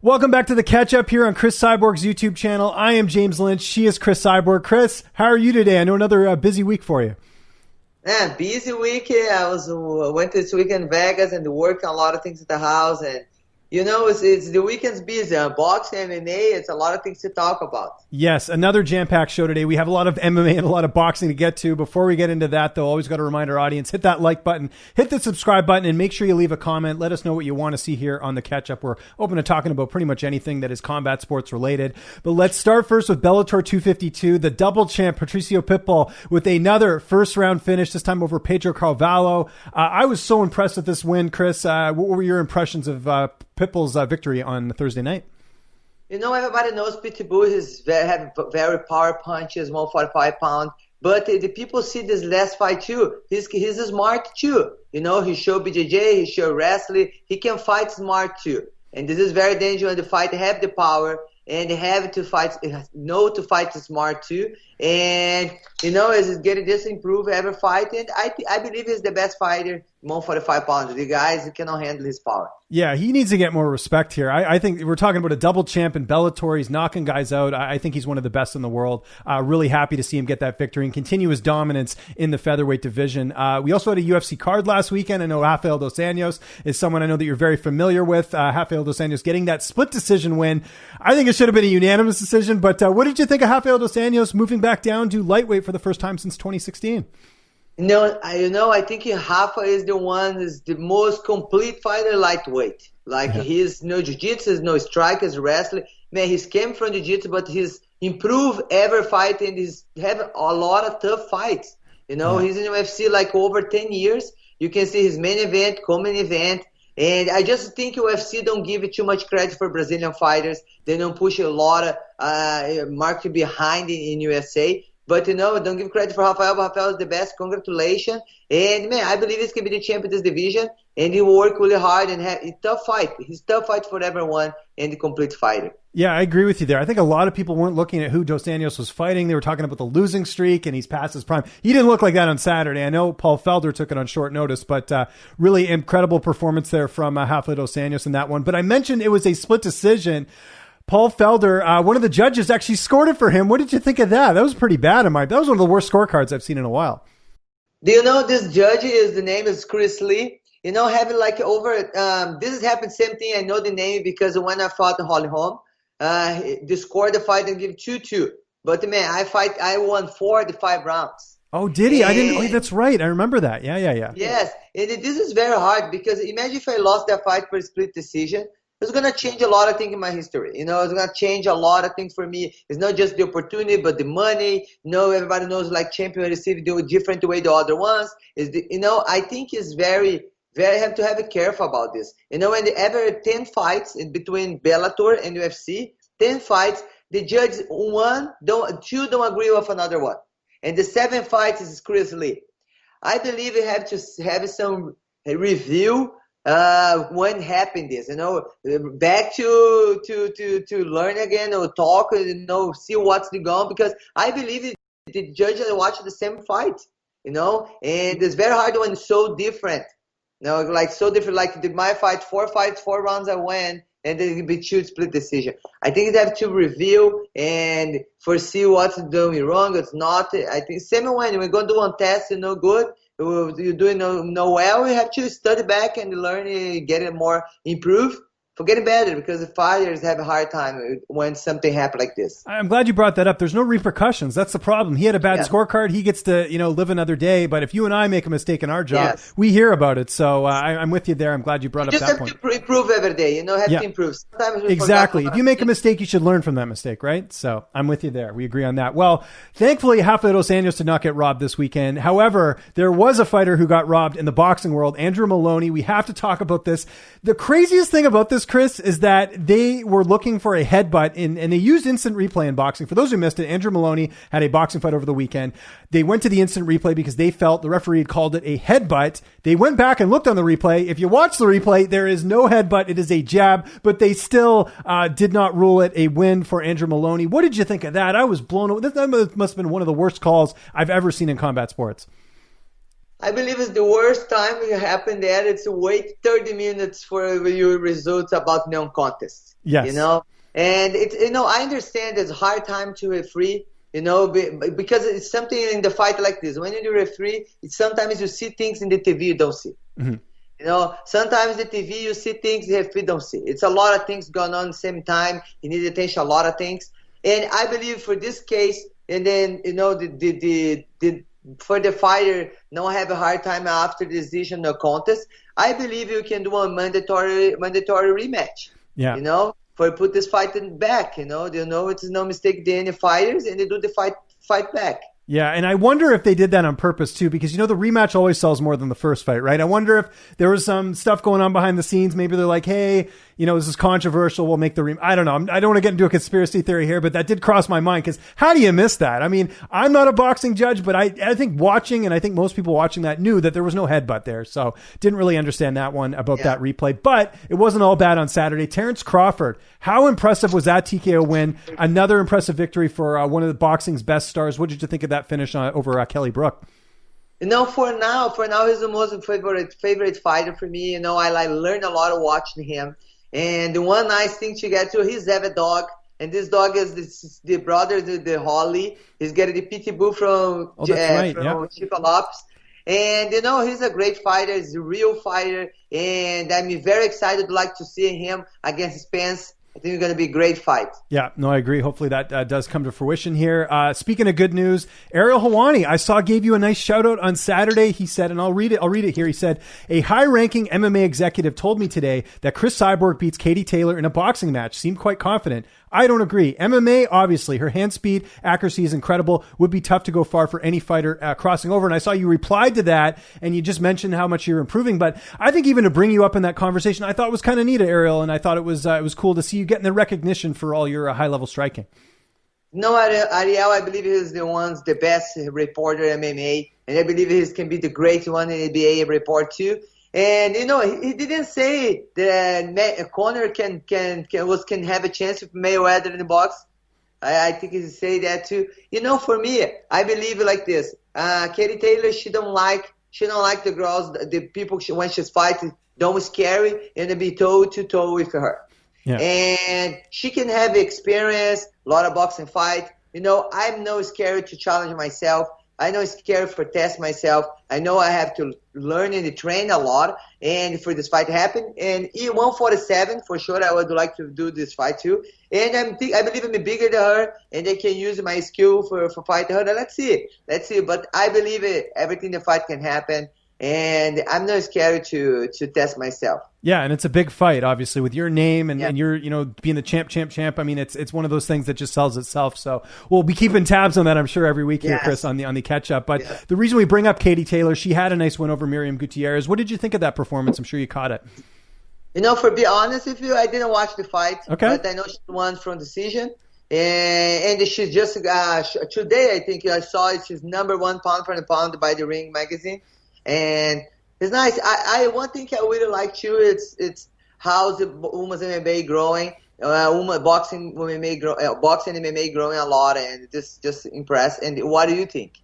Welcome back to the catch up here on Cris Cyborg's YouTube channel. I am James Lynch. She is Cris Cyborg. Cris, how are you today? I know another busy week for you. Yeah, busy week. I went this week in Vegas and worked on a lot of things at the house, and you know, it's the weekend's busy. Boxing, MMA, it's a lot of things to talk about. Yes, another jam-packed show today. We have a lot of MMA and a lot of boxing to get to. Before we get into that, though, always got to remind our audience, hit that like button, hit the subscribe button, and make sure you leave a comment. Let us know what you want to see here on the catch-up. We're open to talking about pretty much anything that is combat sports related. But let's start first with Bellator 252, the double champ Patricio Pitbull with another first-round finish, this time over Pedro Caldwell. I was so impressed with this win, Cris. What were your impressions of Pitbull's victory on Thursday night? You know, everybody knows Pitbull have very power punches, 145 pounds. But the people see this last fight too. He's smart too. You know, he showed BJJ, he showed wrestling. He can fight smart too. And this is very dangerous. The fight have the power and have to fight, know to fight smart too. And you know, as he's getting this improve every fight, and I believe he's the best fighter, 145 pounds. The guys cannot handle his power. Yeah, he needs to get more respect here. I think we're talking about a double champ in Bellator. He's knocking guys out. I think he's one of the best in the world. Really happy to see him get that victory and continue his dominance in the featherweight division. We also had a UFC card last weekend. I know Rafael dos Anjos is someone I know that you're very familiar with. Rafael dos Anjos getting that split decision win. I think it should have been a unanimous decision, but what did you think of Rafael dos Anjos moving back down to lightweight for the first time since 2016? I think Rafa is the most complete fighter lightweight. He's no jiu-jitsu, no strikers, wrestling. Man, he's came from jiu-jitsu, but he's improved every fight and he's have a lot of tough fights. You know, He's in UFC like over 10 years. You can see his main event, co-main event. And I just think UFC don't give it too much credit for Brazilian fighters. They don't push a lot of market behind in USA. But, you know, don't give credit for Rafael. Rafael is the best. Congratulations. And, man, I believe he's going to be the champion of this division. And he work really hard and have a tough fight. He's tough fight for everyone and the complete fighter. Yeah, I agree with you there. I think a lot of people weren't looking at who Dos Anjos was fighting. They were talking about the losing streak, and he's past his prime. He didn't look like that on Saturday. I know Paul Felder took it on short notice, but really incredible performance there from Rafael Dos Anjos in that one. But I mentioned it was a split decision. Paul Felder, one of the judges actually scored it for him. What did you think of that? That was pretty bad. That was one of the worst scorecards I've seen in a while. Do you know this judge the name is Chris Lee? You know, having like over, this has happened, same thing. I know the name because when I fought Holly Holm, they scored the fight and give 2-2. But man, I won 4 of the 5 rounds. Oh, did he? I didn't. Oh, that's right. I remember that. Yeah. Yes. And this is very hard because imagine if I lost that fight for a split decision. It's going to change a lot of things in my history. You know, it's going to change a lot of things for me. It's not just the opportunity, but the money. You know, everybody knows like champion receive do a different way the other ones. I think it's very, very have to have a careful about this. You know, when they ever 10 fights in between Bellator and UFC, 10 fights, the judge two don't agree with another one. And the 7 fights is Chris Lee. I believe we have to have some review when happened this, you know, back to learn again or talk, you know, see what's going on, because I believe the judge watched the same fight, you know, and it's very hard when it's so different, you know, like so different, like my fight, 4 rounds I win, and then it be 2 split decision. I think they have to review and foresee what's doing wrong, it's not. I think same when we're going to do one test, you know, good. You're doing no well, you have to study back and learn, get it more improved for getting better, because the fighters have a hard time when something happens like this. I'm glad you brought that up. There's no repercussions. That's the problem. He had a bad scorecard. He gets to, you know, live another day. But if you and I make a mistake in our job, we hear about it. So I'm with you there. I'm glad you brought up that point. Just have to improve every day. You know, have to improve. Sometimes exactly. If you make a mistake, you should learn from that mistake, right? So I'm with you there. We agree on that. Well, thankfully, Rafael dos Anjos did not get robbed this weekend. However, there was a fighter who got robbed in the boxing world, Andrew Maloney. We have to talk about this. The craziest thing about this, Cris, is that they were looking for a headbutt and they used instant replay in boxing. For those who missed it, Andrew Maloney had a boxing fight over the weekend. They went to the instant replay because they felt the referee had called it a headbutt. They went back and looked on the replay. If you watch the replay, there is no headbutt. It is a jab, but they still did not rule it a win for Andrew Maloney. What did you think of that? I was blown away. That must have been one of the worst calls I've ever seen in combat sports. I believe it's the worst time it happened there. It's to wait 30 minutes for your results about non-contest. Yes. You know, and it's, you know, I understand it's a hard time to referee, you know, because it's something in the fight like this. When you referee, it's sometimes you see things in the TV you don't see. Mm-hmm. You know, sometimes the TV you see things the referee don't see. It's a lot of things going on at the same time. You need attention, a lot of things. And I believe for this case, and then, you know, for the fighter not have a hard time after the decision or contest, I believe you can do a mandatory rematch. Yeah. You know, for put this fight back. You know, it's no mistake the any fighters, and they do the fight back. Yeah, and I wonder if they did that on purpose too, because, you know, the rematch always sells more than the first fight, right? I wonder if there was some stuff going on behind the scenes. Maybe they're like, hey, you know, this is controversial. We'll make the rematch. I don't know. I don't want to get into a conspiracy theory here, but that did cross my mind, because how do you miss that? I mean, I'm not a boxing judge, but I think watching, and I think most people watching that knew that there was no headbutt there. So didn't really understand that one about that replay, but it wasn't all bad on Saturday. Terrance Crawford, how impressive was that TKO win? Another impressive victory for one of the boxing's best stars. What did you think of that finish over Kelly Brook? You know, for now, he's the most favorite fighter for me. You know, I learned a lot of watching him. And the one nice thing to get to, he's have a dog. And this dog is the brother, the Holly. He's getting the Pitbull from Chico Lopez. And, you know, he's a great fighter. He's a real fighter. And I'm very excited to see him against Spence. I think it's going to be a great fight. Yeah, no, I agree. Hopefully that does come to fruition here. Speaking of good news, Ariel Helwani, I saw gave you a nice shout out on Saturday. He said, and I'll read it here. He said, a high-ranking MMA executive told me today that Cris Cyborg beats Katie Taylor in a boxing match. Seemed quite confident. I don't agree. MMA, obviously, her hand speed, accuracy is incredible. Would be tough to go far for any fighter crossing over. And I saw you replied to that, and you just mentioned how much you're improving. But I think even to bring you up in that conversation, I thought it was kind of neat, Ariel, and I thought it was cool to see you getting the recognition for all your high-level striking. No, Ariel, I believe he's the best reporter in MMA, and I believe he can be the great one in NBA report too. And, you know, he didn't say that Conor can have a chance with Mayweather in the box. I think he say that too. You know, for me, I believe like this. Katie Taylor, she don't like the girls, the people when she's fighting, don't scary and be toe-to-toe with her. Yeah. And she can have experience, a lot of boxing fight. You know, I'm not scared to challenge myself. I know it's scary for test myself. I know I have to learn and train a lot, and for this fight to happen. And E147 for sure, I would like to do this fight too. And I believe I'm bigger than her, and they can use my skill for fight her. Let's see. But I believe everything the fight can happen, and I'm not scared to test myself. Yeah, and it's a big fight, obviously, with your name and you're, you know, being the champ. I mean, it's one of those things that just sells itself. So we'll be keeping tabs on that, I'm sure, every week here, Chris, on the catch up. But the reason we bring up Katie Taylor, she had a nice win over Miriam Gutierrez. What did you think of that performance? I'm sure you caught it. You know, for be honest with you, I didn't watch the fight. Okay. But I know she won from decision. And she's just today, I think I saw it. She's number 1 pound for the pound by the Ring magazine. And it's nice. One thing I really like too. It's how the women's MMA growing. Boxing MMA growing a lot, and just impressed. And what do you think?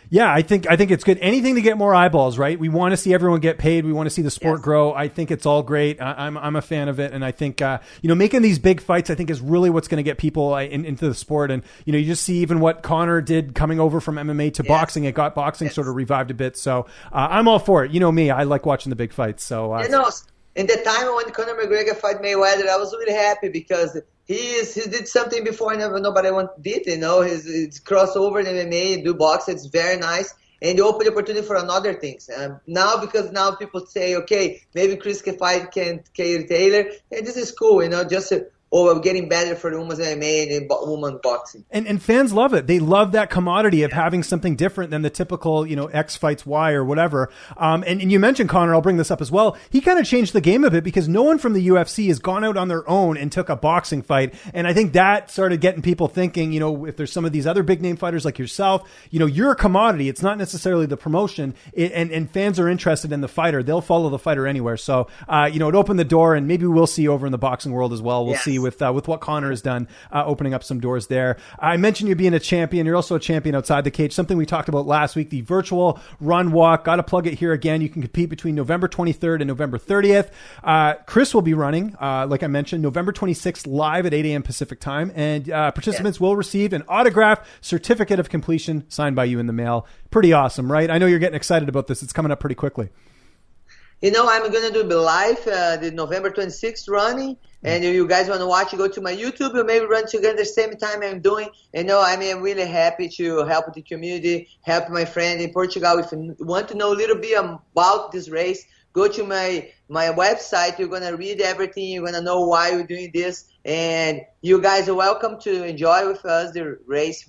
Yeah, I think it's good. Anything to get more eyeballs, right? We want to see everyone get paid. We want to see the sport grow. I think it's all great. I'm a fan of it, and I think making these big fights, I think, is really what's going to get people into the sport. And you just see even what Conor did coming over from MMA to boxing. It got boxing sort of revived a bit. So I'm all for it. You know me, I like watching the big fights. So in the time when Conor McGregor fight Mayweather, I was really happy because he did something before nobody did. You know, his crossover in MMA, do boxing, it's very nice, and you open the opportunity for another things. Because now people say, okay, maybe Chris can fight Katie Taylor, and this is cool. You know, just getting better for the women's MMA and women's boxing. And fans love it. They love that commodity of having something different than the typical, X fights Y or whatever. And you mentioned Conor, I'll bring this up as well. He kind of changed the game a bit because no one from the UFC has gone out on their own and took a boxing fight. And I think that started getting people thinking, if there's some of these other big name fighters like yourself, you're a commodity. It's not necessarily the promotion, and fans are interested in the fighter. They'll follow the fighter anywhere. So, it opened the door, and maybe we'll see over in the boxing world as well. We'll see with what Connor has done, opening up some doors there. I mentioned you being a champion. You're also a champion outside the cage, something we talked about last week, the virtual run walk. Got to plug it here again. You can compete between November 23rd and November 30th. Chris will be running, like I mentioned, November 26th live at 8 a.m. Pacific time. And participants will receive an autograph certificate of completion signed by you in the mail. Pretty awesome, right? I know you're getting excited about this. It's coming up pretty quickly. I'm going to do the live, the November 26th running. And if you guys want to watch, go to my YouTube. We'll maybe run together the same time I'm doing. I'm really happy to help the community, help my friend in Portugal. If you want to know a little bit about this race, go to my website. You're going to read everything. You're going to know why we're doing this. And you guys are welcome to enjoy with us the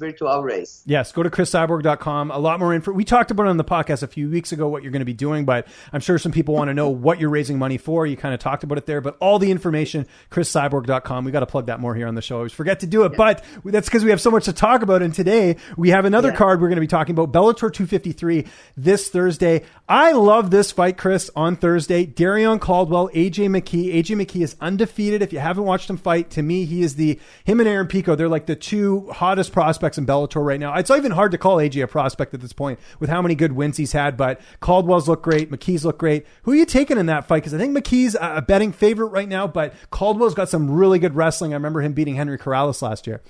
virtual race. Yes, go to CrisCyborg.com. A lot more info. We talked about it on the podcast a few weeks ago, what you're going to be doing, but I'm sure some people want to know what you're raising money for. You kind of talked about it there, but all the information, CrisCyborg.com. We got to plug that more here on the show. I always forget to do it, but that's because we have so much to talk about. And today we have another card we're going to be talking about, Bellator 253 this Thursday. I love this fight, Chris, on Thursday. Darrion Caldwell, AJ Mckee. AJ Mckee is undefeated. If you haven't watched him fight, to me, him and Aaron Pico, they're like the two hottest prospects in Bellator right now. It's not even hard to call AJ a prospect at this point with how many good wins he's had, but Caldwell's look great. McKee's look great. Who are you taking in that fight? Because I think McKee's a betting favorite right now, but Caldwell's got some really good wrestling. I remember him beating Henry Corrales last year.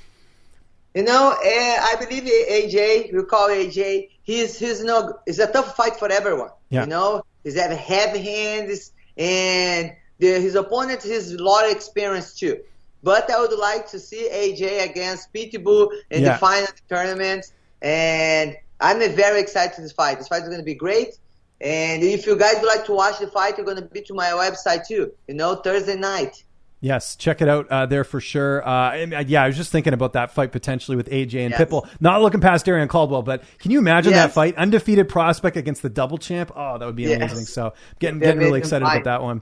I believe AJ, we call AJ, it's a tough fight for everyone. Yeah. He's have heavy hands, and his opponent has a lot of experience too. But I would like to see AJ against Pitbull in the final tournament. And I'm very excited for this fight. This fight is going to be great. And if you guys would like to watch the fight, you're going to be to my website too, Thursday night. Yes, check it out there for sure. I was just thinking about that fight potentially with AJ and Pitbull. Not looking past Darrion Caldwell, but can you imagine that fight? Undefeated prospect against the double champ. Oh, that would be amazing. So getting really excited about that one.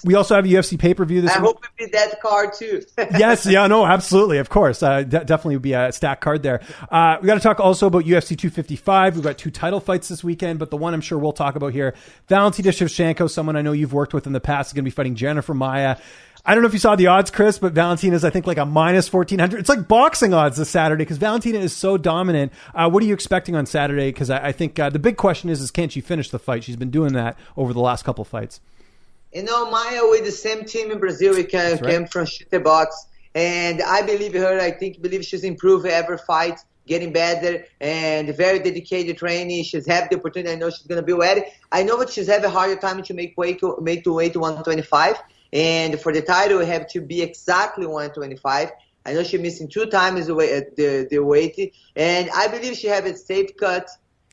We also have a UFC pay-per-view this week. I hope it be that card too. Yes, absolutely. Of course. Definitely would be a stacked card there. We got to talk also about UFC 255. We've got 2 title fights this weekend, but the one I'm sure we'll talk about here, Valentina Shevchenko, someone I know you've worked with in the past, is going to be fighting Jennifer Maia. I don't know if you saw the odds, Chris, but Valentina's, I think, like a minus 1,400. It's like boxing odds this Saturday because Valentina is so dominant. What are you expecting on Saturday? Because I think the big question is can she finish the fight? She's been doing that over the last couple fights. Maia with the same team in Brazil. We came from Chute Box. And I believe her. I believe she's improved every fight, getting better, and very dedicated training. She's had the opportunity. I know she's going to be ready. I know that she's having a harder time to make weight to 125. And for the title, we have to be exactly 125. I know she's missing 2 times the weight. And I believe she have a safe cut,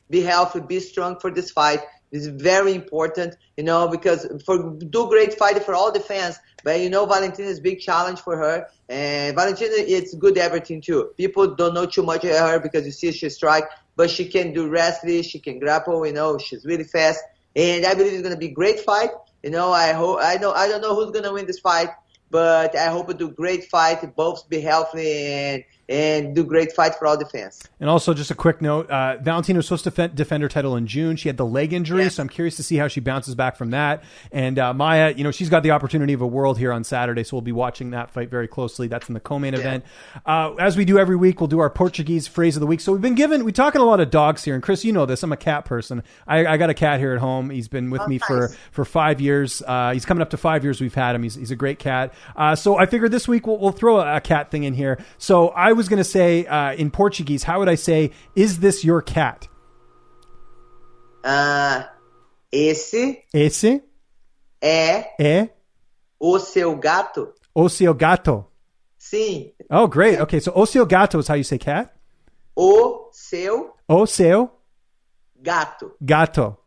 be healthy, be strong for this fight. This is very important, because do great fight for all the fans. But, Valentina is a big challenge for her. And Valentina, it's good everything too. People don't know too much about her because you see she strike, but she can do wrestling, she can grapple, she's really fast. And I believe it's going to be a great fight. I don't know who's gonna win this fight, but I hope we do great fight. Both be healthy and do great fight for all the fans. And also, just a quick note: Valentina was supposed to defend her title in June. She had the leg injury, so I'm curious to see how she bounces back from that. And Maia, she's got the opportunity of a world here on Saturday, so we'll be watching that fight very closely. That's in the co-main event. As we do every week, we'll do our Portuguese phrase of the week. So we're talking a lot of dogs here, and Chris, you know this. I'm a cat person. I got a cat here at home. He's been with me for 5 years. He's coming up to 5 years. We've had him. He's a great cat. So I figured this week we'll throw a cat thing in here. So I was going to say in Portuguese, how would I say, is this your cat? Esse é o seu gato. O seu gato. Sim. Oh, great. Okay, so o seu gato is how you say cat? O seu gato. Gato.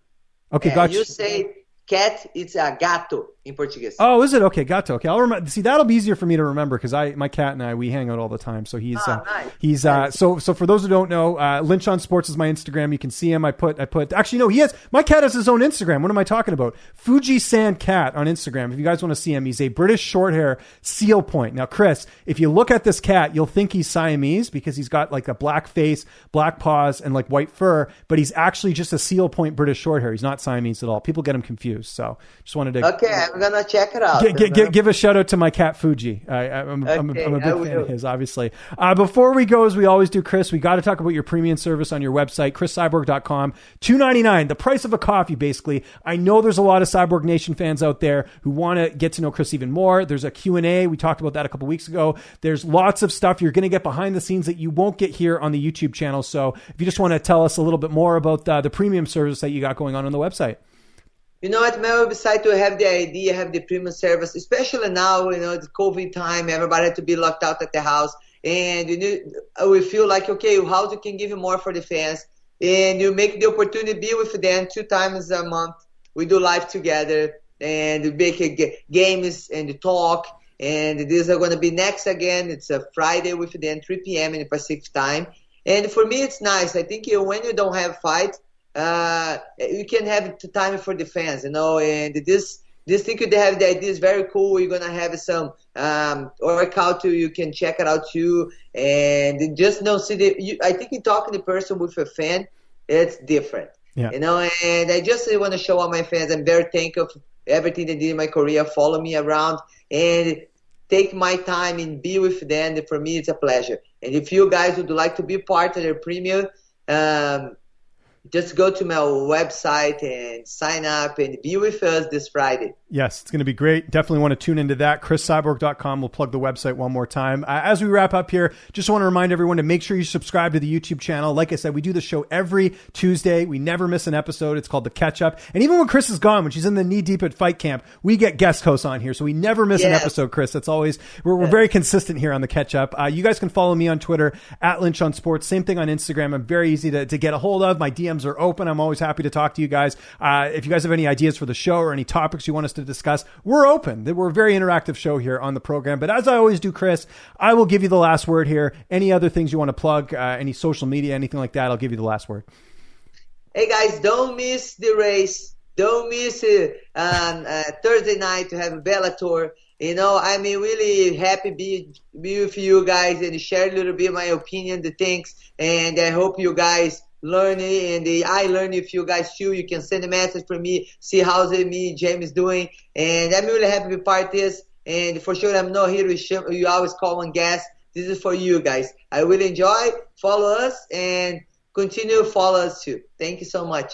Okay, gotcha. You say cat, it's a gato in Portuguese. Oh, is it? Okay, gato. Okay, I'll remember. See, that'll be easier for me to remember because my cat and I, we hang out all the time. So nice. So for those who don't know, Lynch on Sports is my Instagram. You can see him. Actually, no, my cat has his own Instagram. What am I talking about? Fuji-san Cat on Instagram. If you guys want to see him, he's a British short hair seal point. Now, Chris, if you look at this cat, you'll think he's Siamese because he's got like a black face, black paws, and like white fur, but he's actually just a seal point British short hair. He's not Siamese at all. People get him confused. reviews. So just wanted to. Okay, I'm gonna check it out. Give a shout out to my cat Fuji. I'm a big fan of his, obviously. Before we go, as we always do, Chris, we got to talk about your premium service on your website, CrisCyborg.com. $2.99, the price of a coffee, basically. I know there's a lot of Cyborg Nation fans out there who want to get to know Chris even more. There's a Q&A. We talked about that a couple weeks ago. There's lots of stuff you're going to get behind the scenes that you won't get here on the YouTube channel. So if you just want to tell us a little bit more about the premium service that you got going on the website. You know, at my website, we have the idea, have the premium service, especially now, the COVID time, everybody had to be locked out at the house. And we feel like, okay, how we can give you more for the fans? And you make the opportunity to be with them 2 times a month. We do live together, and we make games and talk. And this is going to be next again. It's a Friday with them, 3 p.m. in the Pacific time. And for me, it's nice. I think when you don't have fight, you can have time for the fans, and this thing they have the idea is very cool. You're gonna have some workout you can check it out too, and just see I think in talking to person with a fan, it's different. Yeah. And I just want to show all my fans I'm very thankful for everything they did in my career, follow me around and take my time and be with them. And for me, it's a pleasure. And if you guys would like to be part of their premium, just go to my website and sign up and be with us this Friday. Yes, it's going to be great. Definitely want to tune into that. CrisCyborg.com. We'll plug the website one more time. As we wrap up here, just want to remind everyone to make sure you subscribe to the YouTube channel. Like I said, we do the show every Tuesday. We never miss an episode. It's called The Catch Up. And even when Chris is gone, when she's in the knee deep at fight camp, we get guest hosts on here. So we never miss an episode, Chris. That's always, we're very consistent here on The Catch Up. You guys can follow me on Twitter at Lynch on Sports. Same thing on Instagram. I'm very easy to get a hold of. My DMs are open. I'm always happy to talk to you guys. If you guys have any ideas for the show or any topics you want us to discuss, we're open. We're a very interactive show here on the program. But as I always do, Chris, I will give you the last word here. Any other things you want to plug, any social media, anything like that, I'll give you the last word. Hey, guys, don't miss the race. Don't miss Thursday night to have a Bellator. I'm really happy to be with you guys and share a little bit of my opinion, the things. And I hope you guys learn it, and I learn if you guys too. You can send a message for me, see how's me, James doing, and I'm really happy to be part of this. And for sure, I'm not here to show you always call on guests. This is for you guys. I will enjoy. Follow us and continue to follow us too. Thank you so much.